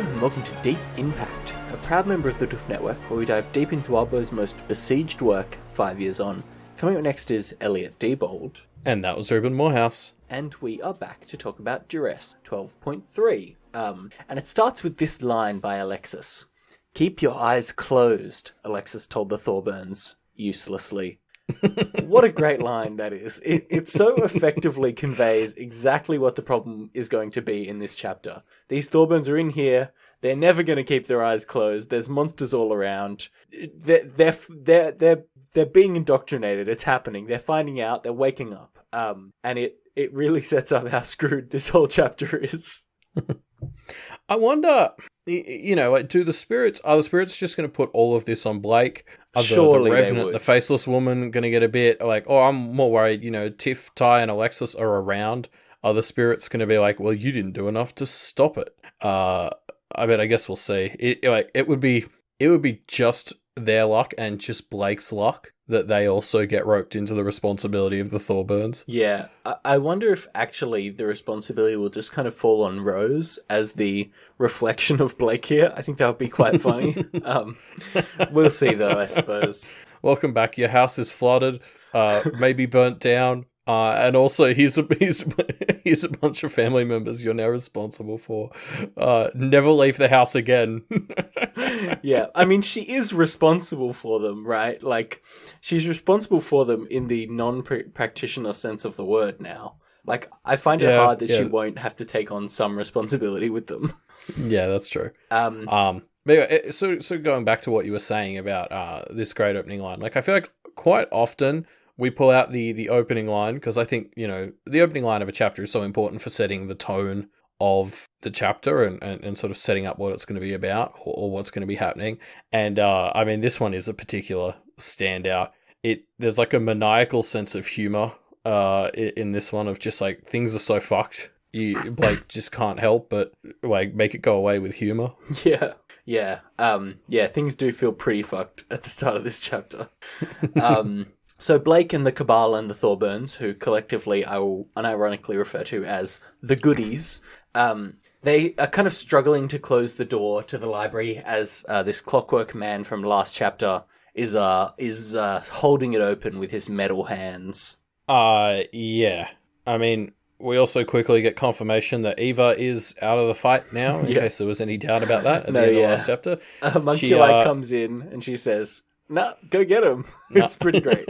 and welcome to Deep In Pact, a proud member of the Doof Network where we dive deep into Wildbow's most besieged work 5 years on. Coming up next is Elliot Diebold. And that was Ruben Morehouse. And we are back to talk about Duress 12.3. And it starts with this line by Alexis. "Keep your eyes closed," Alexis told the Thorburns, uselessly. What a great line that is. It so effectively conveys exactly what the problem is going to be in this chapter. These Thorburns are in here. They're never going to keep their eyes closed. There's monsters all around. They're being indoctrinated. It's happening. They're finding out. They're waking up. And it really sets up how screwed this whole chapter is. I wonder, are the spirits just going to put all of this on Blake? Are Surely the Revenant, they would. the Faceless Woman, going to get a bit like, oh, I'm more worried, Tiff, Ty, and Alexis are around. Are the spirits going to be like, well, you didn't do enough to stop it? I guess we'll see. It would be just their luck and just Blake's luck that they also get roped into the responsibility of the Thorburns. Yeah, I wonder if actually the responsibility will just kind of fall on Rose as the reflection of Blake here. I think that would be quite funny. We'll see, though, I suppose. Welcome back. Your house is flooded, maybe burnt down, and also here's a bunch of family members you're now responsible for. Never leave the house again. Yeah, I mean, she is responsible for them, right? Like, she's responsible for them in the non-practitioner sense of the word now. Like, I find it hard that she won't have to take on some responsibility with them. Yeah, that's true. But anyway, so going back to what you were saying about this great opening line, like, I feel like quite often we pull out the opening line because I think, the opening line of a chapter is so important for setting the tone of the chapter and sort of setting up what it's going to be about or what's going to be happening. And I mean, this one is a particular standout. There's like a maniacal sense of humor in this one of just like things are so fucked. Blake just can't help but like make it go away with humor. Yeah. Things do feel pretty fucked at the start of this chapter. So Blake and the Cabal and the Thorburns, who collectively I will unironically refer to as the Goodies, they are kind of struggling to close the door to the library as this clockwork man from last chapter is holding it open with his metal hands. Yeah. I mean, we also quickly get confirmation that Eva is out of the fight now, in case there was any doubt about that at the end of the last chapter. Homunculi comes in and she says, "No, go get him." It's pretty great.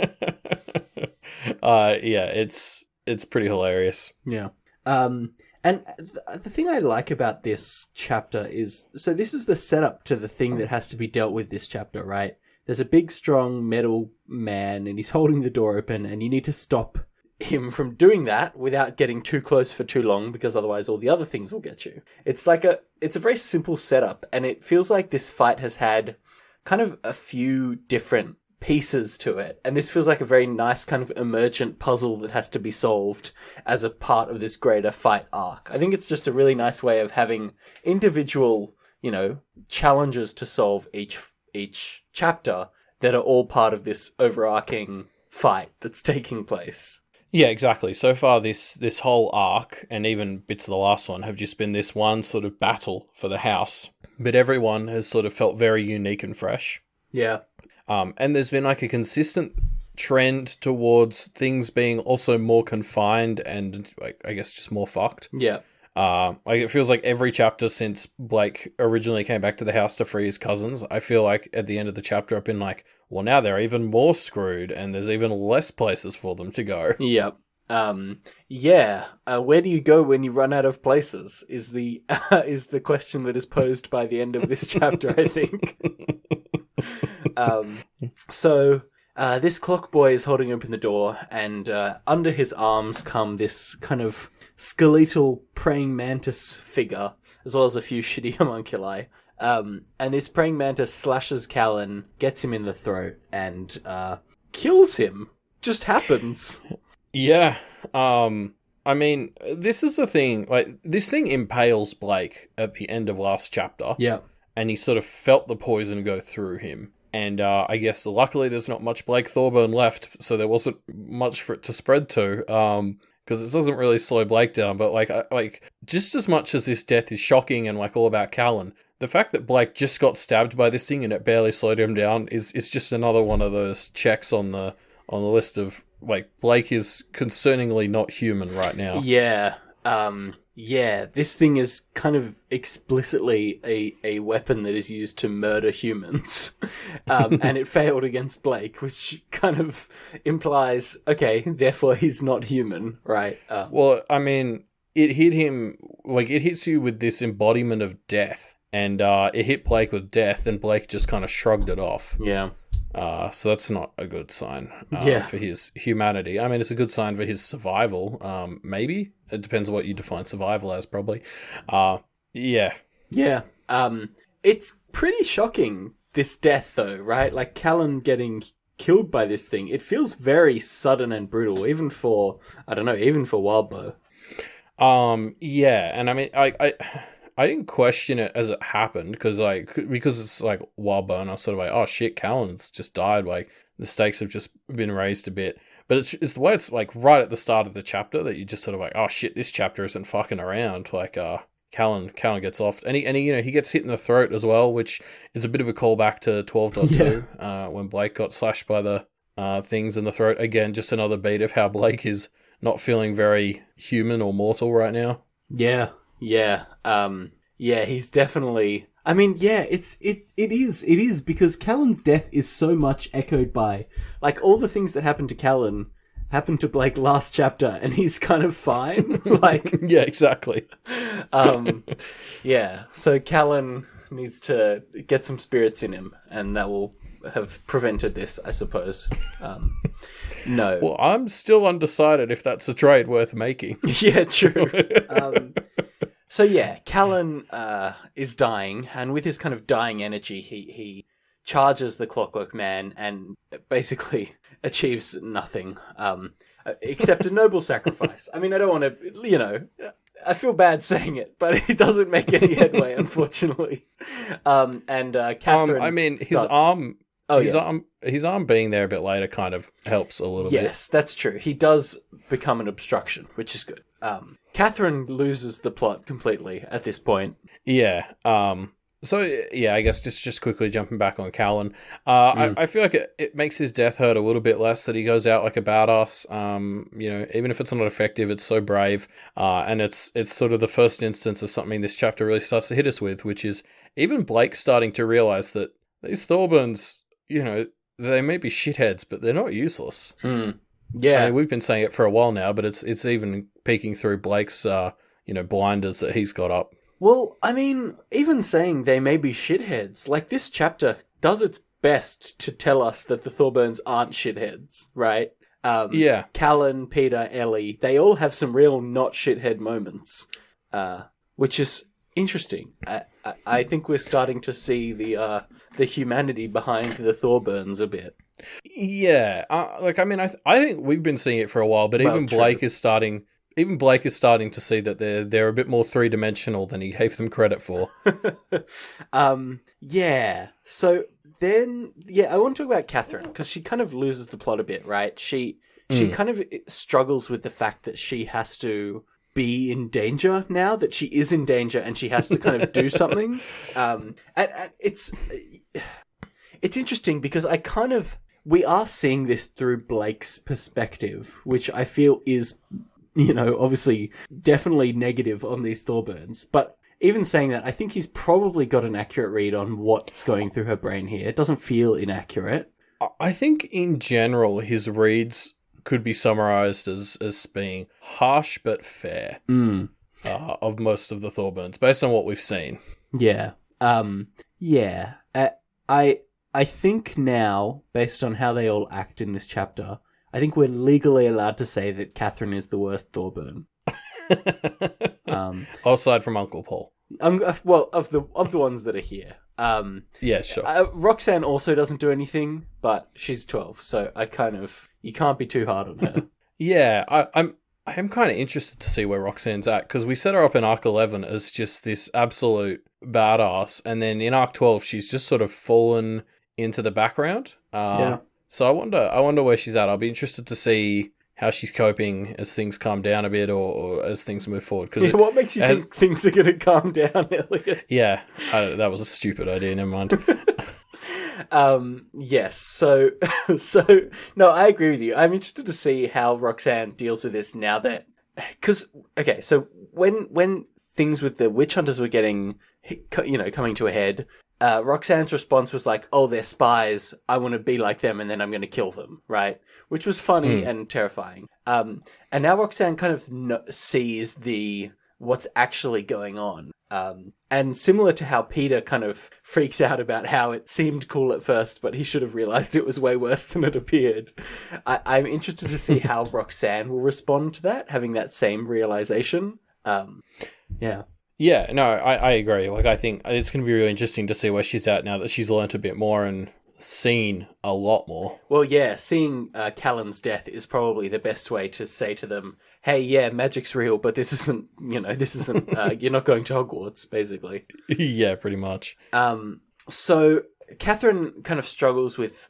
It's pretty hilarious. Yeah. And the thing I like about this chapter is, so this is the setup to the thing that has to be dealt with this chapter, right? There's a big, strong metal man and he's holding the door open and you need to stop him from doing that without getting too close for too long because otherwise all the other things will get you. It's a very simple setup and it feels like this fight has had kind of a few different pieces to it. And this feels like a very nice kind of emergent puzzle that has to be solved as a part of this greater fight arc. I think it's just a really nice way of having individual, challenges to solve each chapter that are all part of this overarching fight that's taking place. Yeah, exactly. So far, this whole arc, and even bits of the last one, have just been this one sort of battle for the house. But everyone has sort of felt very unique and fresh. Yeah. And there's been like a consistent trend towards things being also more confined and like I guess just more fucked. Yeah. Like it feels like every chapter since Blake originally came back to the house to free his cousins, I feel like at the end of the chapter I've been like, well, now they're even more screwed and there's even less places for them to go. Yep. Where do you go when you run out of places is the question that is posed by the end of this chapter, I think. This clock boy is holding open the door, and under his arms come this kind of skeletal praying mantis figure, as well as a few shitty homunculi. And this praying mantis slashes Callan, gets him in the throat, and kills him. Just happens. Yeah. I mean, this is the thing. Like, this thing impales Blake at the end of last chapter. Yeah. And he sort of felt the poison go through him. And I guess luckily there's not much Blake Thorburn left, so there wasn't much for it to spread to. because it doesn't really slow Blake down. But like just as much as this death is shocking and like all about Callan, the fact that Blake just got stabbed by this thing and it barely slowed him down is just another one of those checks on the list of like Blake is concerningly not human right now. Yeah. Yeah, this thing is kind of explicitly a weapon that is used to murder humans. And it failed against Blake, which kind of implies, okay, therefore he's not human, right? Well, I mean, it hit him, like, it hits you with this embodiment of death. And it hit Blake with death, and Blake just kind of shrugged it off. Yeah. So that's not a good sign for his humanity. I mean, it's a good sign for his survival, maybe. It depends on what you define survival as, probably. Yeah. Yeah. It's pretty shocking, this death, though, right? Like, Callan getting killed by this thing. It feels very sudden and brutal, even for Wildbow. Yeah, and I mean, I didn't question it as it happened because it's like Wildbow, and I was sort of like, oh shit, Callan's just died. Like the stakes have just been raised a bit. But it's the way it's like right at the start of the chapter that you just sort of like, oh shit, this chapter isn't fucking around. Like Callan gets off, and he gets hit in the throat as well, which is a bit of a callback to 12.2 when Blake got slashed by the things in the throat. Again, just another beat of how Blake is not feeling very human or mortal right now. Yeah. He's definitely. I mean, yeah, it is because Callan's death is so much echoed by like all the things that happened to Callan happened to Blake last chapter, and he's kind of fine. Like, yeah, exactly. Yeah. So Callan needs to get some spirits in him, and that will have prevented this, I suppose. No. Well, I'm still undecided if that's a trade worth making. Yeah, true. So yeah, Callan is dying, and with his kind of dying energy, he charges the Clockwork Man and basically achieves nothing, except a noble sacrifice. I mean, I don't want to, I feel bad saying it, but it doesn't make any headway, unfortunately. And Catherine. I mean, starts... his arm being there a bit later kind of helps a little bit. Yes, that's true. He does become an obstruction, which is good. Catherine loses the plot completely at this point. Yeah. So, yeah, I guess just quickly jumping back on Callan. I feel like it makes his death hurt a little bit less that he goes out like a badass. Even if it's not effective, it's so brave. And it's sort of the first instance of something this chapter really starts to hit us with, which is even Blake starting to realize that these Thorburns, they may be shitheads, but they're not useless. Yeah. I mean, we've been saying it for a while now, but it's even peeking through Blake's, blinders that he's got up. Well, I mean, even saying they may be shitheads, like this chapter does its best to tell us that the Thorburns aren't shitheads, right? Yeah. Callan, Peter, Ellie, they all have some real not shithead moments, which is interesting. I think we're starting to see the humanity behind the Thorburns a bit. Yeah, I think we've been seeing it for a while, but even Blake is starting to see that they're a bit more three-dimensional than he gave them credit for. Yeah. So then, I want to talk about Catherine, because she kind of loses the plot a bit, right? She kind of struggles with the fact that she has to be in danger now, that she is in danger, and she has to kind of do something. And it's interesting because we are seeing this through Blake's perspective, which I feel is, obviously definitely negative on these Thorburns. But even saying that, I think he's probably got an accurate read on what's going through her brain here. It doesn't feel inaccurate. I think in general, his reads could be summarized as being harsh but fair of most of the Thorburns, based on what we've seen. Yeah. I think now, based on how they all act in this chapter, I think we're legally allowed to say that Catherine is the worst Thorburn. Aside from Uncle Paul. Well, of the ones that are here. Yeah, sure. Roxanne also doesn't do anything, but she's 12, so you can't be too hard on her. Yeah, I am kind of interested to see where Roxanne's at, because we set her up in Arc 11 as just this absolute badass, and then in Arc 12 she's just sort of fallen into the background. So I wonder where she's at. I'll be interested to see how she's coping as things calm down a bit or as things move forward. Cause what makes you think things are going to calm down, Elliot? Yeah, that was a stupid idea. Never mind. Yes. So no, I agree with you. I'm interested to see how Roxanne deals with this now that, because okay, so when things with the witch hunters were getting, coming to a head, Roxanne's response was like, "Oh, they're spies. I want to be like them, and then I'm going to kill them." Right, which was funny and terrifying. And now Roxanne kind of sees what's actually going on. And similar to how Peter kind of freaks out about how it seemed cool at first, but he should have realized it was way worse than it appeared. I'm interested to see how Roxanne will respond to that, having that same realization. Yeah. Yeah, no, I agree. Like, I think it's going to be really interesting to see where she's at now that she's learnt a bit more and seen a lot more. Well, yeah, seeing Callan's death is probably the best way to say to them, hey, yeah, magic's real, but this isn't, you're not going to Hogwarts, basically. Yeah, pretty much. So Catherine kind of struggles with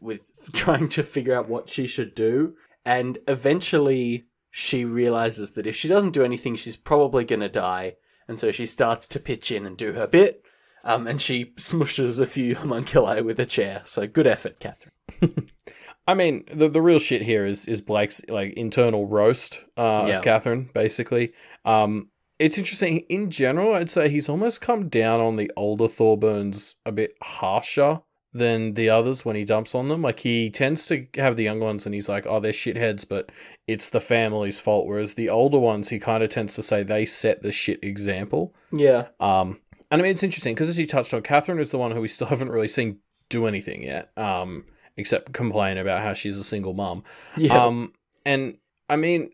trying to figure out what she should do, and eventually she realizes that if she doesn't do anything, she's probably going to die, and so she starts to pitch in and do her bit. And she smushes a few homunculi with a chair. So good effort, Catherine. I mean, the real shit here is Blake's like internal roast of Catherine, basically. It's interesting. In general, I'd say he's almost come down on the older Thorburns a bit harsher than the others when he dumps on them. Like, he tends to have the young ones and he's like, oh, they're shitheads, but it's the family's fault. Whereas the older ones, he kind of tends to say they set the shit example. Yeah. And I mean, it's interesting because as you touched on, Catherine is the one who we still haven't really seen do anything yet, except complain about how she's a single mum. Yeah. And I mean,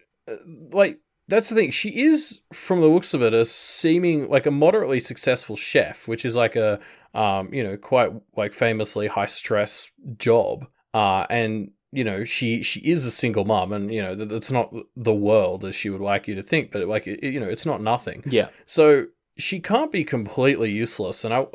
like, that's the thing. She is, from the looks of it, a seeming like a moderately successful chef, which is like a, quite like famously high stress job. And she is a single mum, and that's not the world as she would like you to think, but like it's not nothing. Yeah. So she can't be completely useless, and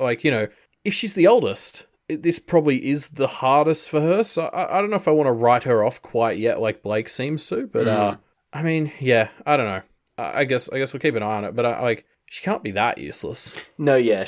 if she's the oldest, this probably is the hardest for her. So I don't know if I want to write her off quite yet, like Blake seems to. But I mean, yeah, I don't know. I guess we'll keep an eye on it. But she can't be that useless. No, yeah,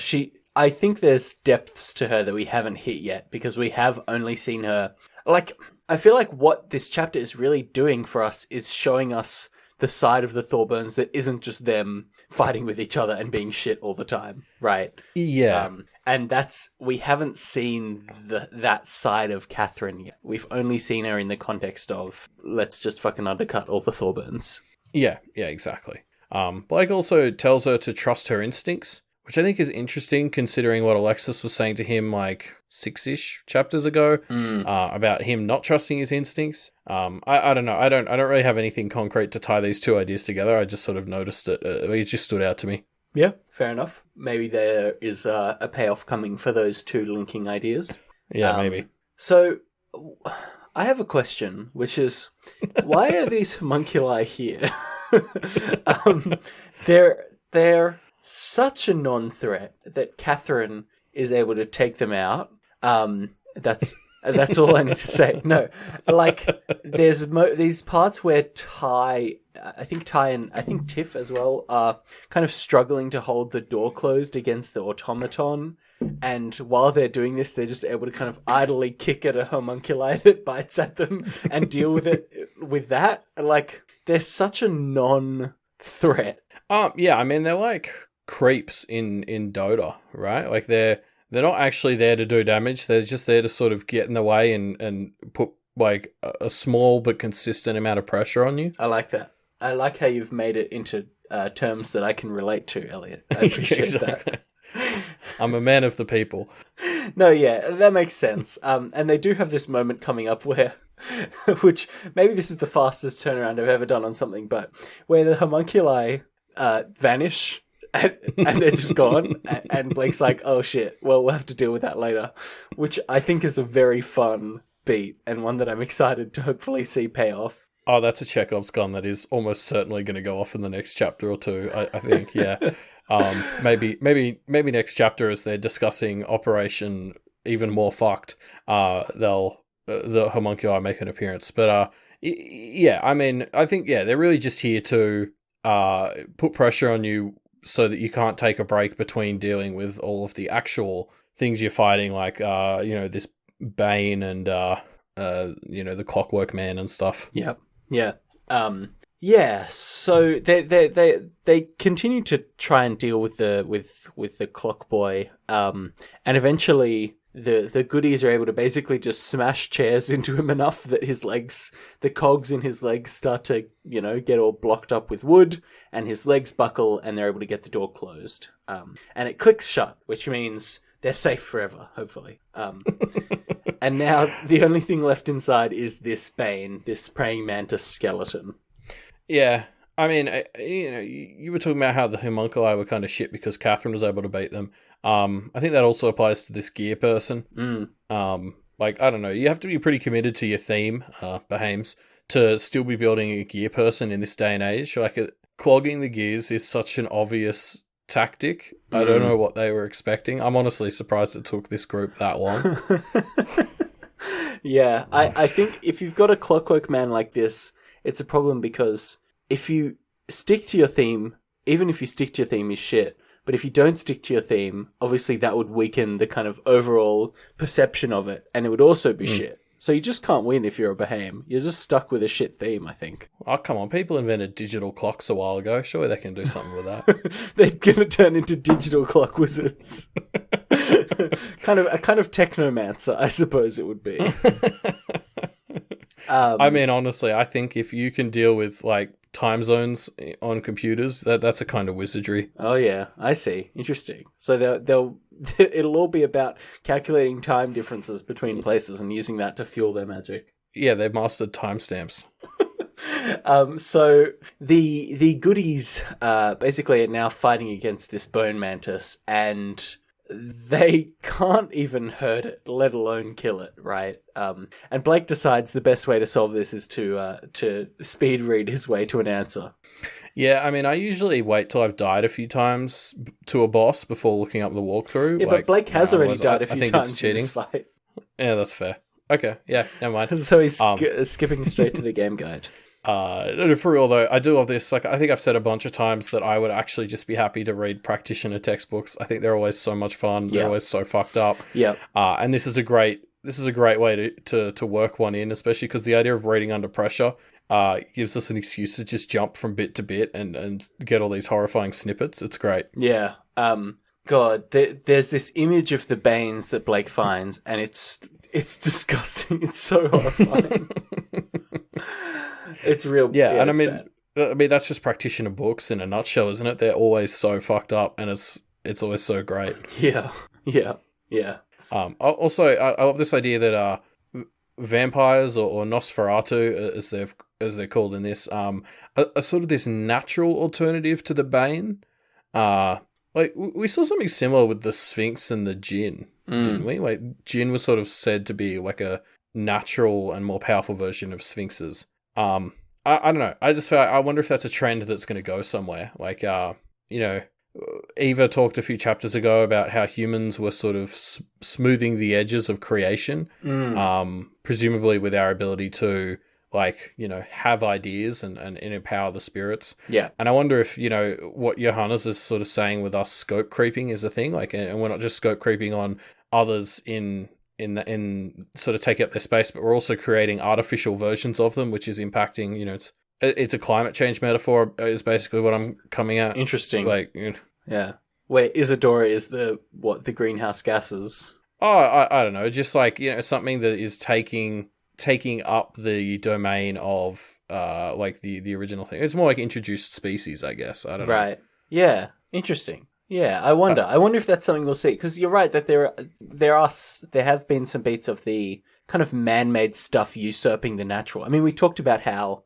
I think there's depths to her that we haven't hit yet because we have only seen her. Like, I feel like what this chapter is really doing for us is showing us the side of the Thorburns that isn't just them fighting with each other and being shit all the time, right? Yeah. And we haven't seen that side of Catherine yet. We've only seen her in the context of, let's just fucking undercut all the Thorburns. Yeah, exactly. Blake also tells her to trust her instincts, which I think is interesting considering what Alexis was saying to him like 6-ish chapters ago about him not trusting his instincts. I don't know. I don't really have anything concrete to tie these two ideas together. I just sort of noticed it. It just stood out to me. Yeah, fair enough. Maybe there is a payoff coming for those two linking ideas. Yeah, maybe. So I have a question, which is, why are these homunculi here? They're such a non-threat that Catherine is able to take them out. That's all I need to say. No, like there's these parts where Ty and Tiff as well are kind of struggling to hold the door closed against the automaton. And while they're doing this, they're just able to kind of idly kick at a homunculi that bites at them and deal with it with that. Like, they're such a non-threat. Yeah, I mean, they're like creeps in Dota, right? Like, they're not actually there to do damage. They're just there to sort of get in the way and put, like, a small but consistent amount of pressure on you. I like that. I like how you've made it into terms that I can relate to, Elliot. I appreciate that. I'm a man of the people. No, yeah, that makes sense. And they do have this moment coming up where, which maybe this is the fastest turnaround I've ever done on something, but where the homunculi vanish and they're just gone, and Blake's like, oh shit, well, we'll have to deal with that later, which I think is a very fun beat and one that I'm excited to hopefully see pay off. Oh, that's a Chekhov's gun that is almost certainly going to go off in the next chapter or two, I think, yeah. Maybe next chapter as they're discussing Operation Even More Fucked, the homunculi make an appearance. But Yeah, I mean, I think, yeah, they're really just here to put pressure on you so that you can't take a break between dealing with all of the actual things you're fighting, like, this Bane and, the Clockwork Man and stuff. Yep. Yeah. Yeah. So they continue to try and deal with the clock boy. And eventually the goodies are able to basically just smash chairs into him enough that the cogs in his legs start to, get all blocked up with wood, and his legs buckle, and they're able to get the door closed. And it clicks shut, which means they're safe forever, hopefully. And now the only thing left inside is this Bane, this praying mantis skeleton. Yeah. I mean, you were talking about how the homunculi were kind of shit because Catherine was able to beat them. I think that also applies to this gear person. I don't know, you have to be pretty committed to your theme, Bahames, to still be building a gear person in this day and age. Clogging the gears is such an obvious tactic. I don't know what they were expecting. I'm honestly surprised it took this group that long. Yeah, I think if you've got a clockwork man like this, it's a problem because if you stick to your theme, even if you stick to your theme is shit, but if you don't stick to your theme, obviously that would weaken the kind of overall perception of it, and it would also be shit. So you just can't win if you're a Bahame. You're just stuck with a shit theme, I think. Oh, come on. People invented digital clocks a while ago. Surely they can do something with that. They're going to turn into digital clock wizards. kind of technomancer, I suppose it would be. I mean, honestly, I think if you can deal with, time zones on computers, that's a kind of wizardry. Oh, yeah. I see. Interesting. So it'll all be about calculating time differences between places and using that to fuel their magic. Yeah, they've mastered timestamps. So the goodies basically are now fighting against this bone mantis, and they can't even hurt it, let alone kill it, right? And Blake decides the best way to solve this is to speed read his way to an answer. Yeah, I mean, I usually wait till I've died a few times to a boss before looking up the walkthrough. Yeah, but Blake has already died a few times in this fight. Yeah, that's fair. Okay, yeah, never mind. So he's skipping straight to the game guide. For real though, I do love this. I think I've said a bunch of times that I would actually just be happy to read practitioner textbooks. I think they're always so much fun. They're always so fucked up. Yeah. And this is a great way to work one in, especially because the idea of reading under pressure gives us an excuse to just jump from bit to bit and get all these horrifying snippets. It's great. Yeah. God, there's this image of the Banes that Blake finds, and it's disgusting. It's so horrifying. It's real. Yeah, and I mean that's just practitioner books in a nutshell, isn't it? They're always so fucked up, and it's always so great. Yeah. Also, I love this idea that vampires or Nosferatu, as they're called in this, are sort of this natural alternative to the Bane. We saw something similar with the Sphinx and the Djinn, didn't we? Djinn was sort of said to be like a natural and more powerful version of Sphinxes. I don't know. I just feel I wonder if that's a trend that's going to go somewhere. Eva talked a few chapters ago about how humans were sort of smoothing the edges of creation, presumably with our ability to have ideas and empower the spirits. Yeah. And I wonder if, what Johannes is sort of saying with us scope creeping is a thing, and we're not just scope creeping on others in sort of taking up their space, but we're also creating artificial versions of them, which is impacting, it's a climate change metaphor is basically what I'm coming at. Interesting. Yeah. Where Isadora is the greenhouse gases. Oh, I don't know. Just something that is taking up the domain of the original thing. It's more like introduced species, I guess. I don't know. Right. Yeah. Interesting. Yeah, I wonder if that's something we'll see, because you're right that there have been some beats of the kind of man-made stuff usurping the natural. I mean, we talked about how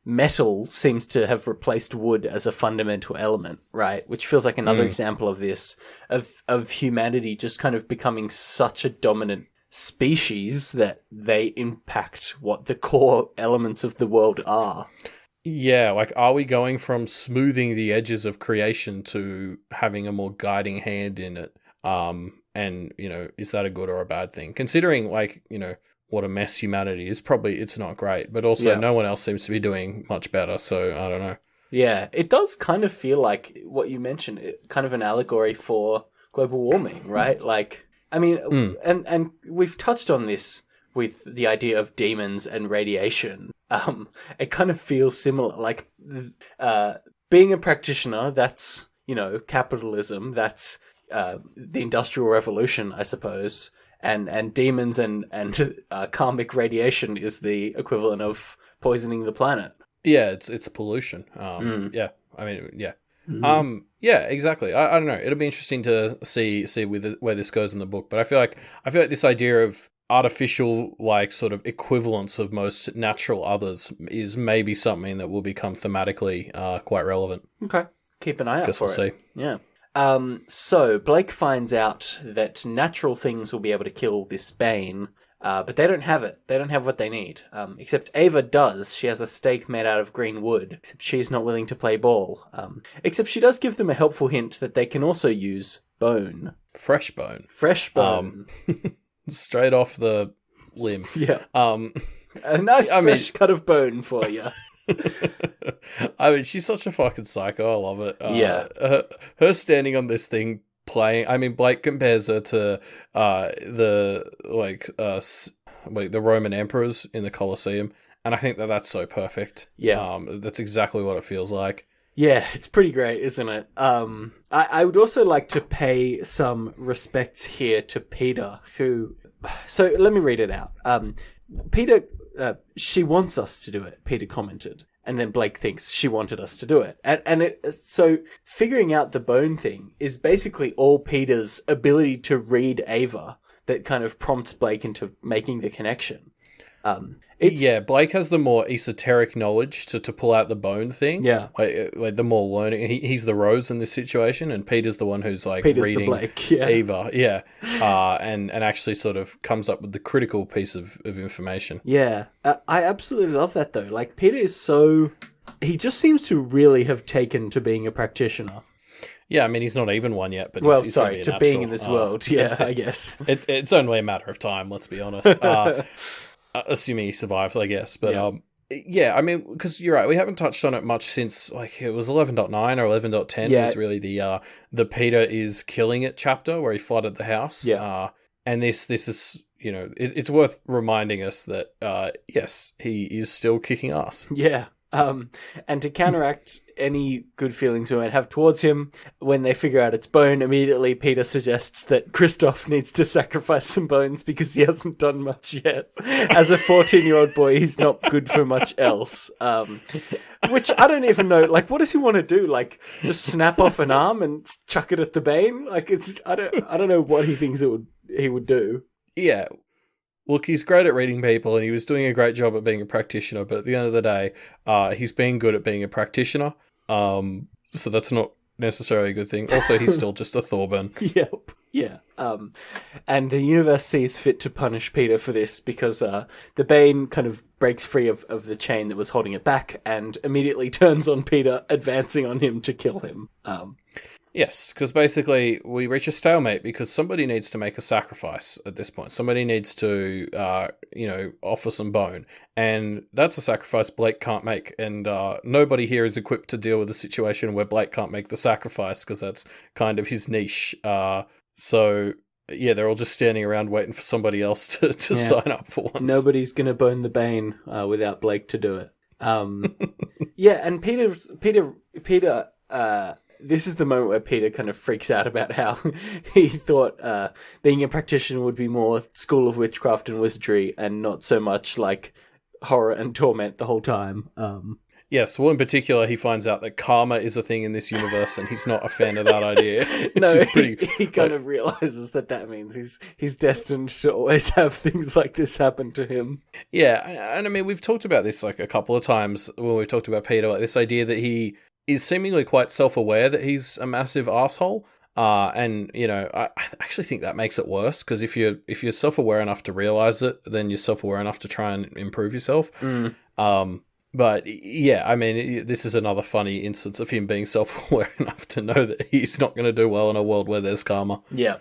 metal seems to have replaced wood as a fundamental element, right? Which feels like another example of this, of humanity just kind of becoming such a dominant species that they impact what the core elements of the world are. Yeah, are we going from smoothing the edges of creation to having a more guiding hand in it? And, is that a good or a bad thing? Considering, what a mess humanity is, probably it's not great. But also, no one else seems to be doing much better. So I don't know. Yeah, it does kind of feel like what you mentioned, kind of an allegory for global warming, right? Like, I mean, and we've touched on this with the idea of demons and radiation. It kind of feels similar. Like, being a practitioner, that's, capitalism, that's the Industrial Revolution, I suppose. And demons and karmic radiation is the equivalent of poisoning the planet. Yeah, it's pollution. Yeah, I mean, yeah. Mm-hmm. Yeah, exactly. I don't know. It'll be interesting to see where this goes in the book. But I feel like this idea of artificial, like, sort of equivalence of most natural others is maybe something that will become thematically quite relevant. Okay, keep an eye out for we'll it. See. Yeah. So Blake finds out that natural things will be able to kill this Bane. But they don't have it. They don't have what they need. Except Ava does. She has a stake made out of green wood. Except she's not willing to play ball. Except she does give them a helpful hint that they can also use bone. Fresh bone. Fresh bone. Straight off the limb. Yeah. A nice fresh cut of bone for you. I mean, she's such a fucking psycho. I love it. Yeah. Her standing on this thing playing. I mean, Blake compares her to the Roman emperors in the Colosseum, and I think that's so perfect. Yeah, that's exactly what it feels like. Yeah, it's pretty great, isn't it? I would also like to pay some respects here to Peter, who. So let me read it out. Peter, she wants us to do it. Peter commented. And then Blake thinks she wanted us to do it. So figuring out the bone thing is basically all Peter's ability to read Ava that kind of prompts Blake into making the connection. Blake has the more esoteric knowledge to pull out the bone thing. Yeah. Like the more learning. He's the Rose in this situation, and Peter's the one who's Peter's reading the Blake, yeah. Ava. Yeah. And actually sort of comes up with the critical piece of information. Yeah. I absolutely love that, though. Like, Peter is so... He just seems to really have taken to being a practitioner. Yeah, I mean, he's not even one yet, but he's to being in this world. Yeah, I guess. It's only a matter of time, let's be honest. Assuming he survives, I guess. But I mean, because you're right, we haven't touched on it much since it was 11.9 or 11.10 was really the Peter is killing it chapter where he flooded the house. Yeah. And this is, it's worth reminding us that yes, he is still kicking ass. Yeah. And to counteract any good feelings we might have towards him, when they figure out it's bone, immediately Peter suggests that Christoph needs to sacrifice some bones because he hasn't done much yet. As a 14-year-old boy, he's not good for much else. Which I don't even know. Like, what does he want to do? Like, just snap off an arm and chuck it at the Bane? Like, I don't know what he thinks he would do. Yeah. Look, he's great at reading people, and he was doing a great job at being a practitioner, but at the end of the day, he's being good at being a practitioner, so that's not necessarily a good thing. Also, he's still just a Thorburn. Yep, yeah. And the universe sees fit to punish Peter for this because the Bane kind of breaks free of the chain that was holding it back and immediately turns on Peter, advancing on him to kill him. Yes, because basically we reach a stalemate because somebody needs to make a sacrifice at this point. Somebody needs to, offer some bone. And that's a sacrifice Blake can't make. And nobody here is equipped to deal with a situation where Blake can't make the sacrifice because that's kind of his niche. So, yeah, they're all just standing around waiting for somebody else to sign up for once. Nobody's going to bone the Bane without Blake to do it. Yeah, and Peter... this is the moment where Peter kind of freaks out about how he thought being a practitioner would be more School of Witchcraft and Wizardry and not so much like horror and torment the whole time. Yes, well, in particular, he finds out that karma is a thing in this universe, and he's not a fan of that idea. He kind of realizes that means he's destined to always have things like this happen to him. Yeah, and I mean, we've talked about this like a couple of times when we've talked about Peter, like this idea that he is seemingly quite self-aware that he's a massive asshole. And I actually think that makes it worse because if you're self-aware enough to realize it, then you're self-aware enough to try and improve yourself. But yeah, I mean, this is another funny instance of him being self-aware enough to know that he's not going to do well in a world where there's karma. Yeah.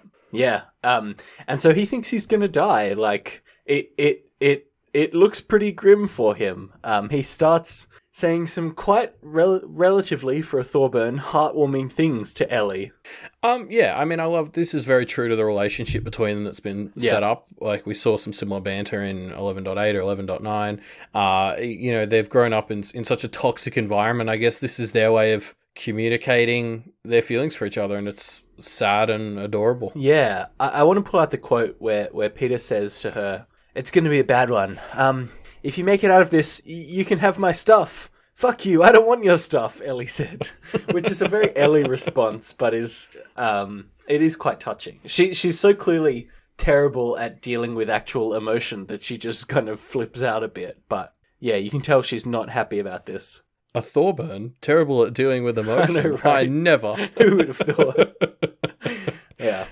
And so he thinks he's going to die. Like it it looks pretty grim for him. He starts saying some quite relatively, for a Thorburn, heartwarming things to Ellie. Yeah, I mean, I love, this is very true to the relationship between them that's been set up. Like, we saw some similar banter in 11.8 or 11.9. You know, they've grown up in such a toxic environment. I guess this is their way of communicating their feelings for each other, and it's sad and adorable. Yeah, I want to pull out the quote where Peter says to her, "It's going to be a bad one. If you make it out of this, you can have my stuff. Fuck you, I don't want your stuff," Ellie said. Which is a very Ellie response, but it is quite touching. She's so clearly terrible at dealing with actual emotion that she just kind of flips out a bit. But yeah, you can tell she's not happy about this. A Thorburn? Terrible at dealing with emotion? I know, right? I never. Who would have thought? Yeah.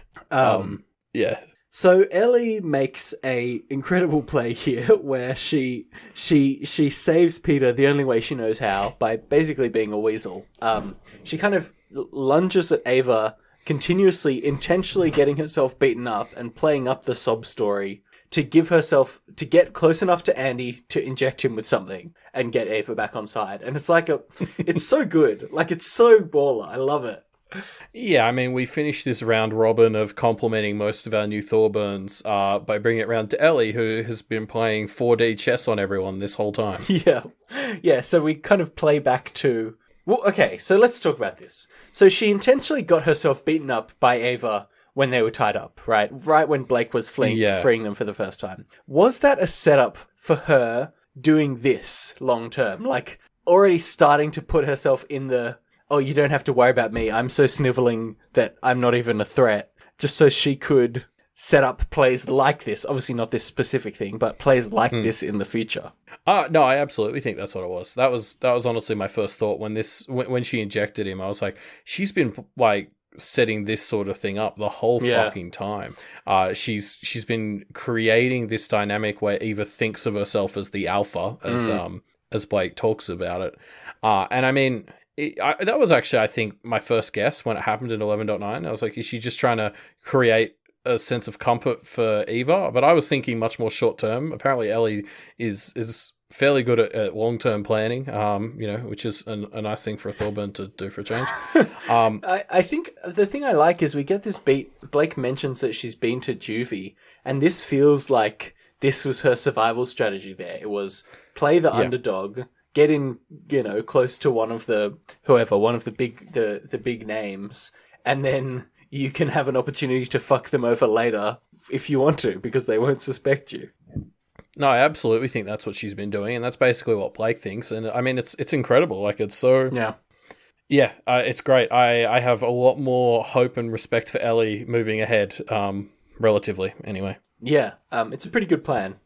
Yeah. So Ellie makes a incredible play here where she saves Peter the only way she knows how, by basically being a weasel. She kind of lunges at Ava, continuously, intentionally getting herself beaten up and playing up the sob story to get close enough to Andy to inject him with something and get Ava back on side. And it's like it's so good. Like, it's so baller. I love it. Yeah, I mean, we finished this round robin of complimenting most of our new Thorburns by bringing it round to Ellie, who has been playing 4D chess on everyone this whole time. Yeah, so we kind of play back to... Well, okay, so let's talk about this. So she intentionally got herself beaten up by Ava when they were tied up, right? Right when Blake was freeing them for the first time. Was that a setup for her doing this long term? Like, already starting to put herself in the... "Oh, you don't have to worry about me. I'm so sniveling that I'm not even a threat," just so she could set up plays like this. Obviously not this specific thing, but plays like this in the future. No, I absolutely think that's what it was. That was honestly my first thought when she injected him. I was like, she's been like setting this sort of thing up the whole fucking time. She's been creating this dynamic where Eva thinks of herself as the alpha, as Blake talks about it. And I mean, that was actually, I think, my first guess when it happened in 11.9. I was like, is she just trying to create a sense of comfort for Eva? But I was thinking much more short term. Apparently, Ellie is fairly good at long term planning, which is a nice thing for a Thorburn to do for a change. I think the thing I like is we get this beat. Blake mentions that she's been to juvie, and this feels like this was her survival strategy there. It was play the underdog, get in, close to one of the big names, and then you can have an opportunity to fuck them over later if you want to, because they won't suspect you. No, I absolutely think that's what she's been doing, and that's basically what Blake thinks. And I mean, it's incredible. Like, it's so it's great. I have a lot more hope and respect for Ellie moving ahead, relatively anyway. Yeah, it's a pretty good plan.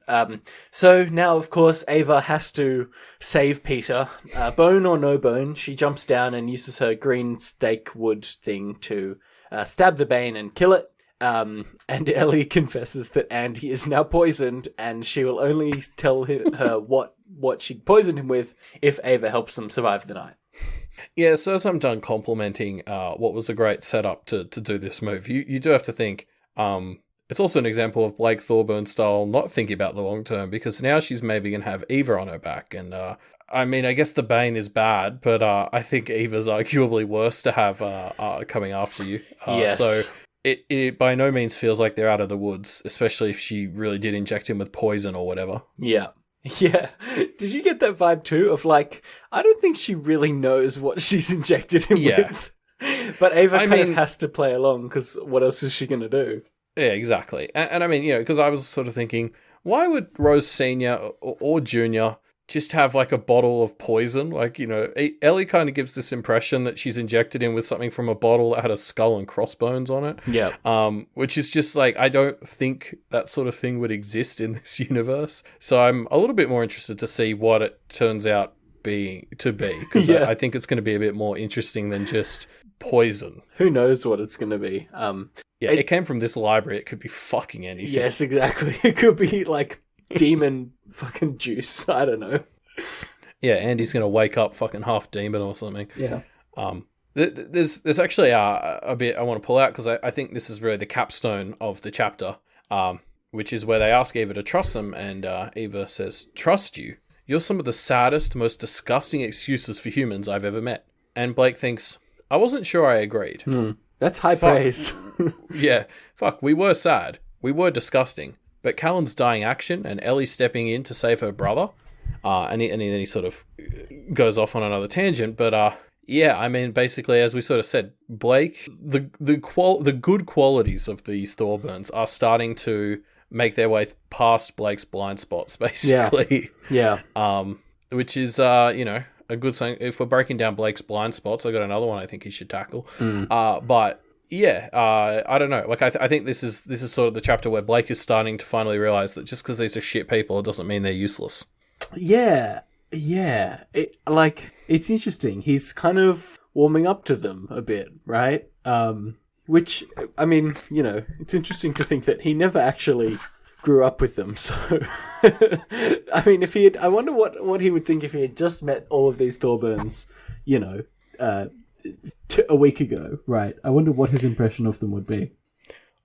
So now, of course, Ava has to save Peter. Bone or no bone, she jumps down and uses her green stake wood thing to stab the Bane and kill it. And Ellie confesses that Andy is now poisoned, and she will only tell her what she poisoned him with if Ava helps them survive the night. Yeah, so as I'm done complimenting what was a great setup to do this move, you do have to think... It's also an example of Blake Thorburn style not thinking about the long term, because now she's maybe going to have Eva on her back. And I mean, I guess the Bane is bad, but I think Eva's arguably worse to have coming after you. Yes. So it by no means feels like they're out of the woods, especially if she really did inject him with poison or whatever. Yeah. Yeah. Did you get that vibe too of like, I don't think she really knows what she's injected him with. But Ava kind of has to play along, because what else is she going to do? Yeah, exactly. And I mean, because I was sort of thinking, why would Rose Senior or Junior just have like a bottle of poison? Like, Ellie kind of gives this impression that she's injected him with something from a bottle that had a skull and crossbones on it. Yeah. Which is just like, I don't think that sort of thing would exist in this universe. So I'm a little bit more interested to see what it turns out to be, because I think it's going to be a bit more interesting than just poison. Who knows what it's going to be? It came from this library. It could be fucking anything. Yes, exactly. It could be like demon fucking juice. I don't know. Yeah, Andy's going to wake up fucking half demon or something. Yeah. There's actually a bit I want to pull out, because I think this is really the capstone of the chapter. which is where they ask Eva to trust them, and Eva says, "Trust you? You're some of the saddest, most disgusting excuses for humans I've ever met." And Blake thinks, "I wasn't sure I agreed." That's high praise. Yeah, fuck, we were sad. We were disgusting. But Callan's dying action and Ellie stepping in to save her brother, and then he sort of goes off on another tangent, but yeah, I mean, basically, as we sort of said, Blake, the good qualities of these Thorburns are starting to make their way past Blake's blind spots, basically. Yeah. Which is, a good thing. If we're breaking down Blake's blind spots, I got another one I think he should tackle. But yeah, I don't know. Like, I think this is sort of the chapter where Blake is starting to finally realize that just because these are shit people, it doesn't mean they're useless. Yeah. It's interesting. He's kind of warming up to them a bit, right? Which, I mean, it's interesting to think that he never actually grew up with them. So, I mean, I wonder what he would think if he had just met all of these Thorburns, a week ago, right? I wonder what his impression of them would be.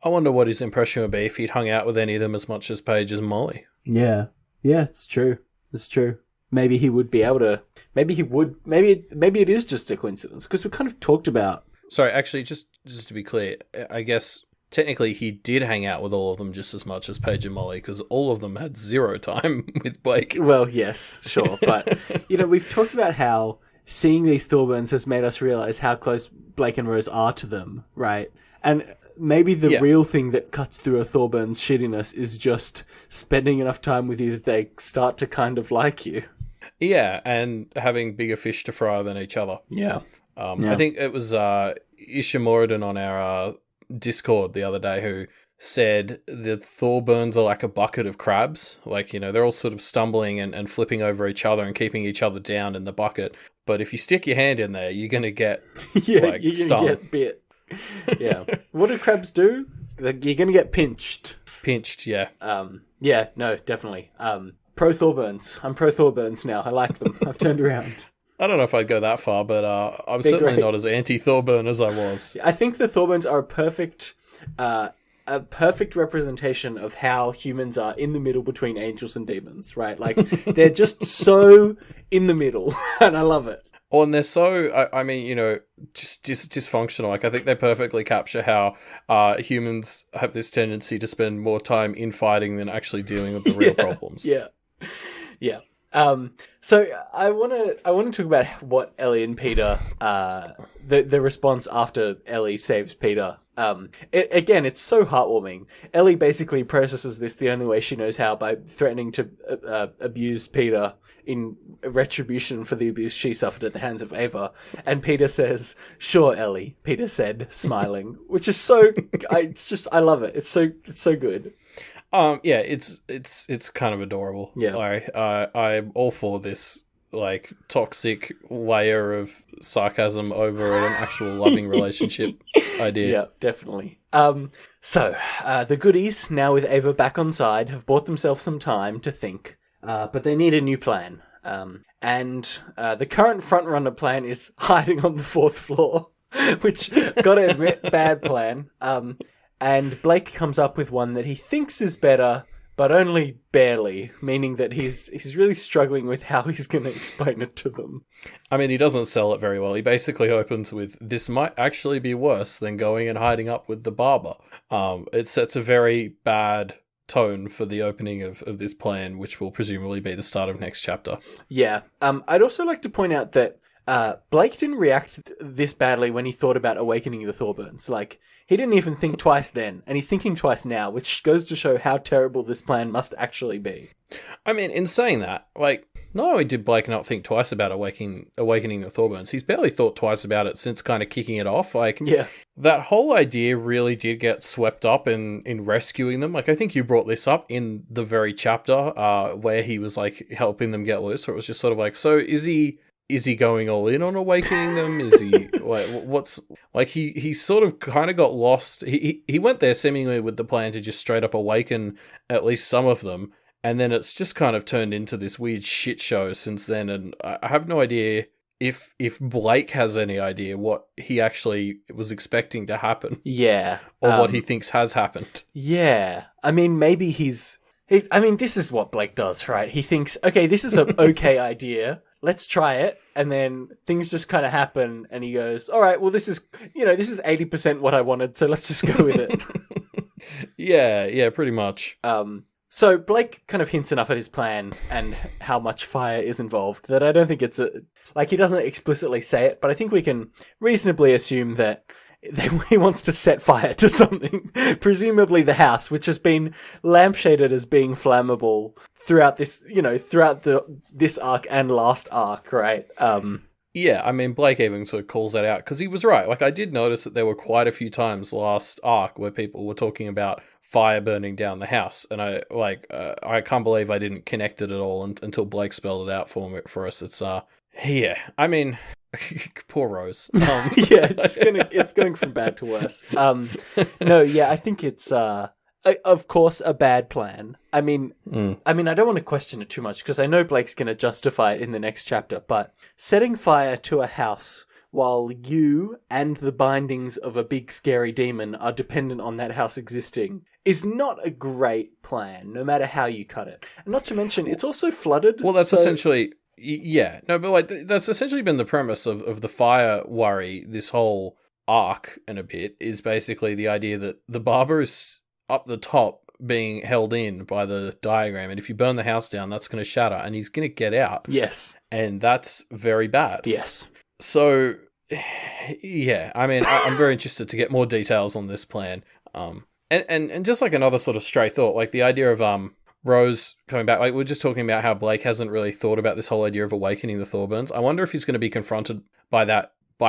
I wonder what his impression would be if he'd hung out with any of them as much as Paige and Molly. Yeah, it's true. It's true. Maybe he would be able to. Maybe he would. Maybe it is just a coincidence because we kind of talked about. Sorry, actually, just to be clear, I guess technically he did hang out with all of them just as much as Paige and Molly because all of them had zero time with Blake. Well, yes, sure, but we've talked about how seeing these Thorburns has made us realize how close Blake and Rose are to them, right? And maybe the real thing that cuts through a Thorburn's shittiness is just spending enough time with you that they start to kind of like you. Yeah, and having bigger fish to fry than each other. Yeah. I think it was Ishamoridan on our Discord the other day who said the Thorburns are like a bucket of crabs. Like, they're all sort of stumbling and flipping over each other and keeping each other down in the bucket. But if you stick your hand in there, you're going to get you're going to get bit. Yeah. What do crabs do? You're going to get pinched. Pinched, yeah. Yeah, no, definitely. Pro Thorburns. I'm pro Thorburns now. I like them. I've turned around. I don't know if I'd go that far, but I'm certainly not as anti-Thorburn as I was. I think the Thorburns are a perfect representation of how humans are in the middle between angels and demons, right? Like, they're just so in the middle, and I love it. Oh, and they're so, just dysfunctional. Like, I think they perfectly capture how humans have this tendency to spend more time infighting than actually dealing with the real problems. Yeah. So I want to talk about what Ellie and Peter, the response after Ellie saves Peter. Again, it's so heartwarming. Ellie basically processes this the only way she knows how, by threatening to abuse Peter in retribution for the abuse she suffered at the hands of Ava. And Peter says, "Sure, Ellie," Peter said, smiling, which is so, I love it. It's so good. Yeah, it's kind of adorable. Yeah. I'm all for this, like, toxic layer of sarcasm over an actual loving relationship idea. Yeah, definitely. So the goodies, now with Ava back on side, have bought themselves some time to think, but they need a new plan. And the current frontrunner plan is hiding on the 4th floor, which, gotta admit, bad plan. And Blake comes up with one that he thinks is better, but only barely, meaning that he's really struggling with how he's going to explain it to them. I mean, he doesn't sell it very well. He basically opens with, "This might actually be worse than going and hiding up with the barber." It sets a very bad tone for the opening of this plan, which will presumably be the start of next chapter. Yeah. I'd also like to point out that Blake didn't react this badly when he thought about awakening the Thorburns. Like, he didn't even think twice then, and he's thinking twice now, which goes to show how terrible this plan must actually be. I mean, in saying that, like, not only did Blake not think twice about awakening the Thorburns, he's barely thought twice about it since kind of kicking it off. Like, yeah. That whole idea really did get swept up in rescuing them. Like, I think you brought this up in the very chapter where he was, like, helping them get loose, or it was just sort of like, so is he going all in on awakening them? Is he like, what's like, he sort of kind of got lost. He went there seemingly with the plan to just straight up awaken at least some of them, and then it's just kind of turned into this weird shit show since then. And I have no idea if Blake has any idea what he actually was expecting to happen. Yeah. Or what he thinks has happened. Yeah. I mean, maybe I mean, this is what Blake does, right? He thinks, okay, this is an okay idea. Let's try it. And then things just kind of happen and he goes, all right, well, this is 80% what I wanted. So let's just go with it. Yeah, pretty much. So Blake kind of hints enough at his plan and how much fire is involved that I don't think it's he doesn't explicitly say it, but I think we can reasonably assume that he wants to set fire to something, presumably the house, which has been lampshaded as being flammable throughout this, this arc and last arc, right? Yeah, I mean, Blake even sort of calls that out because he was right. Like, I did notice that there were quite a few times last arc where people were talking about fire burning down the house, and I can't believe I didn't connect it at all until Blake spelled it out for us. It's yeah, I mean, poor Rose. Yeah, it's going from bad to worse. No, yeah, I think it's of course a bad plan. I mean, I don't want to question it too much because I know Blake's going to justify it in the next chapter. But setting fire to a house while you and the bindings of a big scary demon are dependent on that house existing is not a great plan, no matter how you cut it. And not to mention, it's also flooded. Well, that's essentially... Yeah, no, but that's essentially been the premise of the fire worry, this whole arc in a bit, is basically the idea that the barber is up the top being held in by the diagram, and if you burn the house down, that's going to shatter, and he's going to get out. Yes. And that's very bad. Yes. So, yeah, I mean, I'm very interested to get more details on this plan. And just like another sort of stray thought, like the idea of Rose coming back, like we're just talking about how Blake hasn't really thought about this whole idea of awakening the Thorburns. I wonder if he's going to be confronted by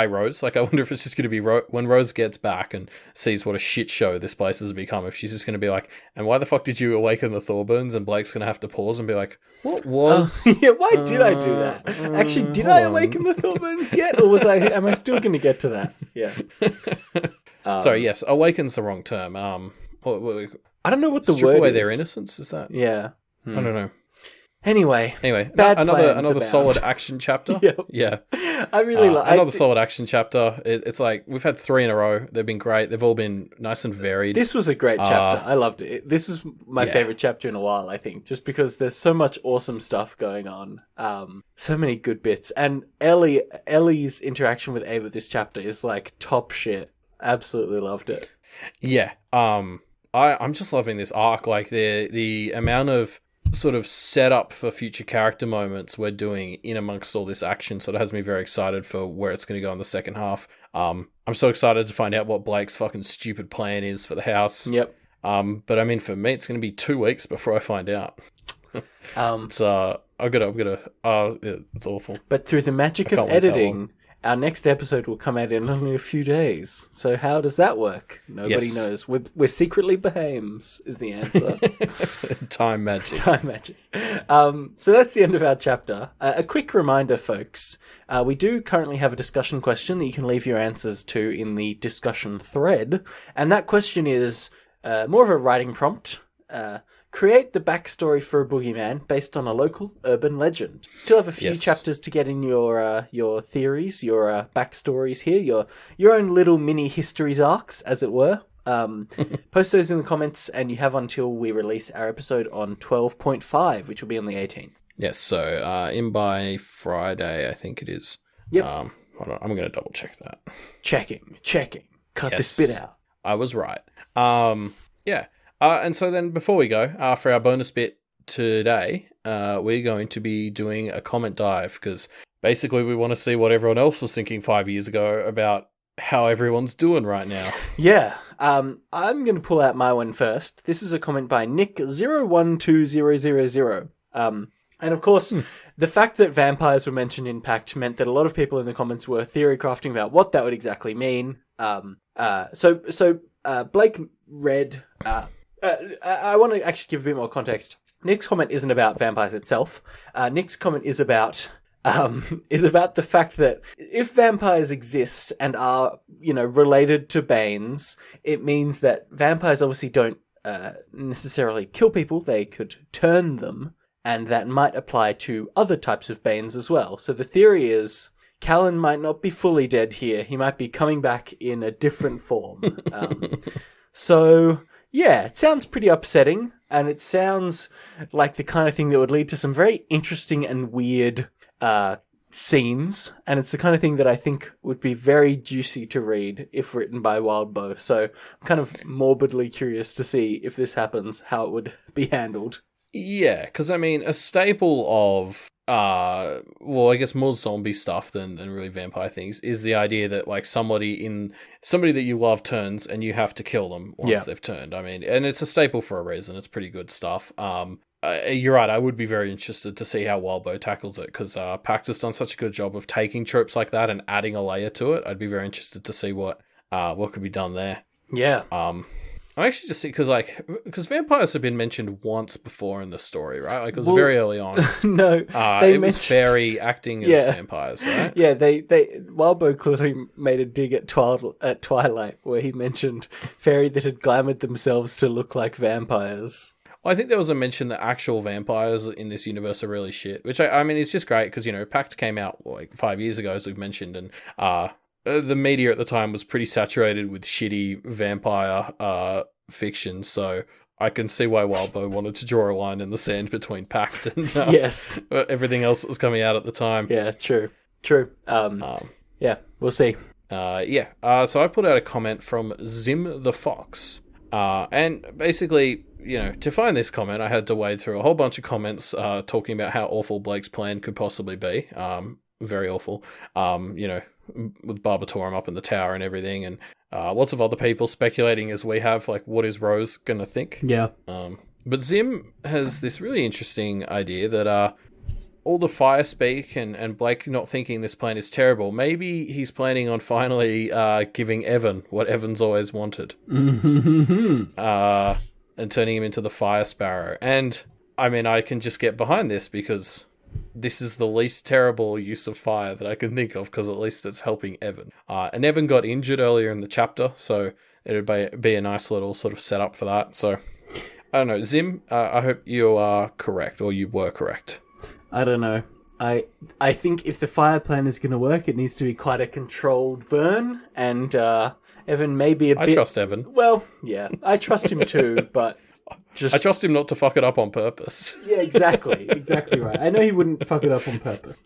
Rose. Like, I wonder if it's just going to be when Rose gets back and sees what a shit show this place has become, if she's just going to be like, and why the fuck did you awaken the Thorburns? And Blake's going to have to pause and be like, what was... yeah, why did I do that? Actually, did I awaken the Thorburns yet? Or am I still going to get to that? Yeah. Sorry, yes, awaken's the wrong term. I don't know what the word strip away is. Their innocence, is that? Yeah. I don't know. Anyway, another solid action chapter. Yeah. I really like another solid action chapter. It's like we've had 3 in a row. They've been great. They've all been nice and varied. This was a great chapter. I loved it. This is my favorite chapter in a while, I think, just because there's so much awesome stuff going on. So many good bits. And Ellie's interaction with Ava this chapter is like top shit. Absolutely loved it. Yeah. I'm just loving this arc. Like the amount of sort of setup for future character moments we're doing in amongst all this action sort of has me very excited for where it's going to go in the second half. I'm so excited to find out what Blake's fucking stupid plan is for the house. Yep. But I mean, for me, it's going to be 2 weeks before I find out. It's it's awful. But through the magic of editing, our next episode will come out in only a few days. So how does that work? Nobody knows. We're secretly Bahames, is the answer. Time magic. Time magic. So that's the end of our chapter. A quick reminder, folks. We do currently have a discussion question that you can leave your answers to in the discussion thread. And that question is more of a writing prompt. Create the backstory for a boogeyman based on a local urban legend. Still have a few chapters to get in your theories, your backstories here, your own little mini histories arcs, as it were. Post those in the comments, and you have until we release our episode on 12.5, which will be on the 18th. Yes, so in by Friday, I think it is. Yep. Hold on, I'm going to double check that. Checking. Cut this bit out. I was right. Yeah. And so then before we go, for our bonus bit today, we're going to be doing a comment dive because basically we want to see what everyone else was thinking 5 years ago about how everyone's doing right now. Yeah. I'm going to pull out my one first. This is a comment by Nick012000. And of course, the fact that vampires were mentioned in Pact meant that a lot of people in the comments were theory crafting about what that would exactly mean. So Blake read... I want to actually give a bit more context. Nick's comment isn't about vampires itself. Nick's comment is about the fact that if vampires exist and are, related to Banes, it means that vampires obviously don't necessarily kill people. They could turn them, and that might apply to other types of Banes as well. So the theory is, Callan might not be fully dead here. He might be coming back in a different form. So, yeah, it sounds pretty upsetting, and it sounds like the kind of thing that would lead to some very interesting and weird scenes, and it's the kind of thing that I think would be very juicy to read if written by Wildbow. So I'm kind of morbidly curious to see if this happens, how it would be handled. Yeah, because I mean, a staple of well, I guess more zombie stuff than really vampire things is the idea that like somebody that you love turns and you have to kill them once they've turned. I mean, and it's a staple for a reason. It's pretty good stuff. You're right. I would be very interested to see how Wildbow tackles it, because Pact has done such a good job of taking tropes like that and adding a layer to it. I'd be very interested to see what could be done there. Yeah. I actually just see because vampires have been mentioned once before in the story, right? Like it was very early on. No, it was fairy acting as vampires, right? Yeah, they Wildbow clearly made a dig at Twilight, where he mentioned fairy that had glamoured themselves to look like vampires. I think there was a mention that actual vampires in this universe are really shit, which I mean, it's just great because, Pact came out like 5 years ago, as we've mentioned, and the media at the time was pretty saturated with shitty vampire fiction, so I can see why Wildbow wanted to draw a line in the sand between Pact and yes, everything else that was coming out at the time. Yeah, true. Yeah, we'll see. So I put out a comment from Zim the Fox, and basically, to find this comment, I had to wade through a whole bunch of comments talking about how awful Blake's plan could possibly be. Very awful. With Barbatorum up in the tower and everything, and lots of other people speculating as we have, like, what is Rose going to think? Yeah. But Zim has this really interesting idea that all the fire speak and Blake not thinking this plan is terrible. Maybe he's planning on finally giving Evan what Evan's always wanted. And turning him into the Fire Sparrow. And, I mean, I can just get behind this because this is the least terrible use of fire that I can think of, because at least it's helping Evan. And Evan got injured earlier in the chapter, so it would be a nice little sort of setup for that. So, I don't know. Zim, I hope you are correct, or you were correct. I don't know. I think if the fire plan is going to work, it needs to be quite a controlled burn, and Evan may be a bit... I trust Evan. Well, yeah, I trust him too, but I trust him not to fuck it up on purpose. Yeah, exactly right. I know he wouldn't fuck it up on purpose.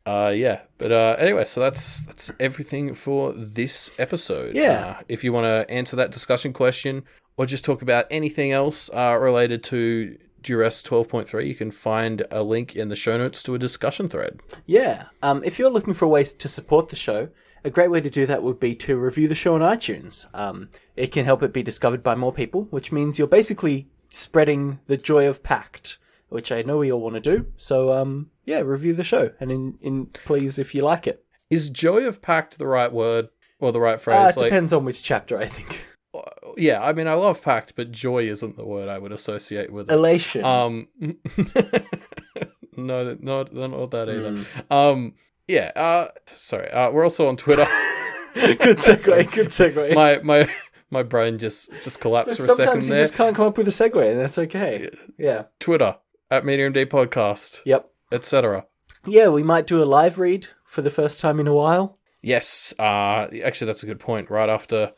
But anyway, so that's everything for this episode. Yeah. If you want to answer that discussion question or just talk about anything else related to Duress 12.3, you can find a link in the show notes to a discussion thread. Yeah. If you're looking for ways to support the show, a great way to do that would be to review the show on iTunes. It can help it be discovered by more people, which means you're basically spreading the joy of Pact, which I know we all want to do. So, review the show, and please, if you like it. Is joy of Pact the right word or the right phrase? It depends on which chapter, I think. Yeah, I mean, I love Pact, but joy isn't the word I would associate with it. Elation. No, not that either. Sorry. We're also on Twitter. Good segue. My brain just collapsed for a second there. Sometimes you just can't come up with a segue, and that's okay. Yeah. Twitter @MediumD Podcast. Yep. Etc. Yeah, we might do a live read for the first time in a while. Yes. Actually, that's a good point. Right after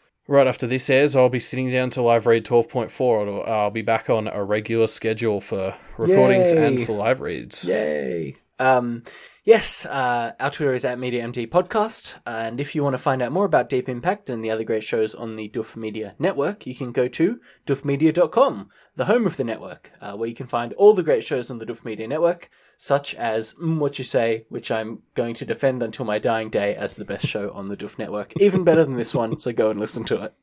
this airs, I'll be sitting down to live read 12.4. I'll be back on a regular schedule for recordings and for live reads. Yay! Yes, our Twitter is @MediaMD Podcast, and if you want to find out more about Deep Impact and the other great shows on the Duff Media Network, you can go to duffmedia.com, the home of the network, where you can find all the great shows on the Duff Media Network, such as What You Say, which I'm going to defend until my dying day as the best show on the Duff Network. Even better than this one, so go and listen to it.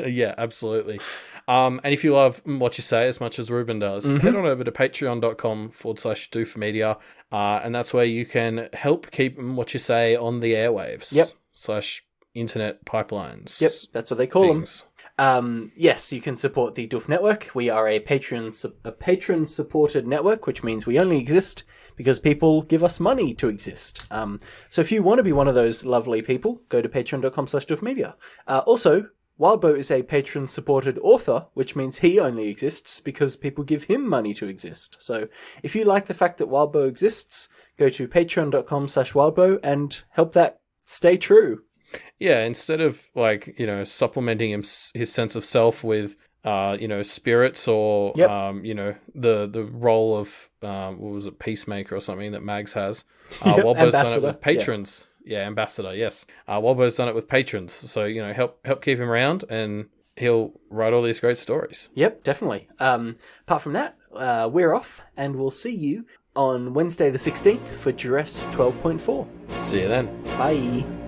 Yeah, absolutely. And if you love What You Say as much as Ruben does, head on over to patreon.com/doofmedia, and that's where you can help keep What You Say on the airwaves. Yep. /internet pipelines. Yep, that's what they call them. Yes, you can support the Duff Network. We are a patron-supported network, which means we only exist because people give us money to exist. So if you want to be one of those lovely people, go to patreon.com/duffmedia. Also, Wildbow is a patron-supported author, which means he only exists because people give him money to exist. So if you like the fact that Wildbow exists, go to patreon.com/Wildbow and help that stay true. Yeah, instead of, like, you know, supplementing his sense of self with, you know, spirits or, you know, the role of, what was it, Peacemaker or something that Mags has. Wildbow's done it with patrons. Yeah, Ambassador, yes. Wildbow's done it with patrons. So, you know, help keep him around and he'll write all these great stories. Yep, definitely. Apart from that, we're off and we'll see you on Wednesday the 16th for Duress 12.4. See you then. Bye.